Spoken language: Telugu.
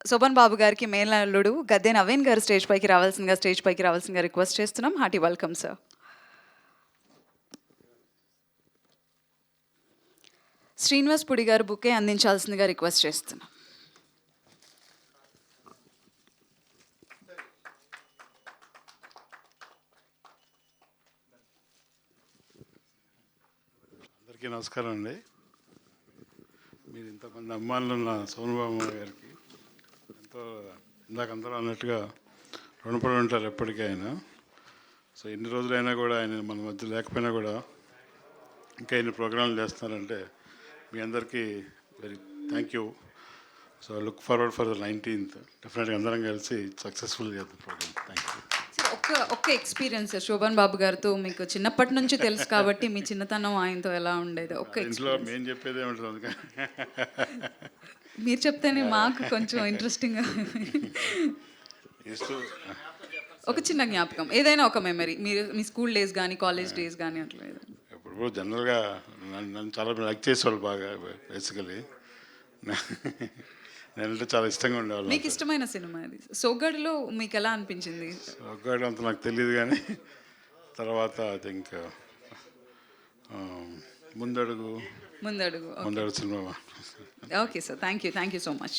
శోభన్ బాబు గారికి మేనల్లుడు గద్దె నవీన్ గారు స్టేజ్ పైకి రావాల్సిందిగా రిక్వెస్ట్ చేస్తున్నాం. Hearty welcome sir. Srinivas Pudi గారు బుకే అందించాల్సిందిగా రిక్వెస్ట్ చేస్తున్నాం. అందరికీ నమస్కారం అండి. మీరు ఇంతమంది అమ్మాయిలు ఉన్న సోనుబాబు గారికి ఎంతో ఇందాక అందరూ అన్నట్టుగా రుణపడి ఉంటారు ఎప్పటికీ ఆయన. సో ఎన్ని రోజులైనా కూడా ఆయన మన మధ్య లేకపోయినా కూడా ఇంకా ఎన్ని ప్రోగ్రాంలు చేస్తున్నారంటే మీ అందరికీ very thank you. So look forward for the 19th. డెఫినెట్గా అందరం కలిసి సక్సెస్ఫుల్ చేద్దాం ప్రోగ్రామ్. Thank you. ఒక్క ఎక్స్పీరియన్స్ శోభన్ బాబు గారితో మీకు చిన్నప్పటి నుంచి తెలుసు కాబట్టి మీ చిన్నతనం ఆయనతో ఎలా ఉండేది? ఇంట్లో మేము చెప్పేదే ఉంటుంది అందుకని మీరు చెప్తేనే మాకు కొంచెం ఇంట్రెస్టింగ్గా. ఒక చిన్న జ్ఞాపకం ఏదైనా ఒక మెమరీ, మీరు మీ స్కూల్ డేస్ కానీ కాలేజ్ డేస్ కానీ అట్లా ఇప్పుడు జనరల్గా నన్ను చాలా లైక్ చేసేవాళ్ళు బాగా. బేసికలీ నేనంటే చాలా ఇష్టంగా ఉండేవాళ్ళు. మీకు ఇష్టమైన సినిమా అది సోగ్గాడిలో మీకు ఎలా అనిపించింది? సోగ్గాడి అంత నాకు తెలియదు కానీ తర్వాత ఐ థింక్ ముందడుగు ముందడుగు cinema. Okay sir, thank you so much.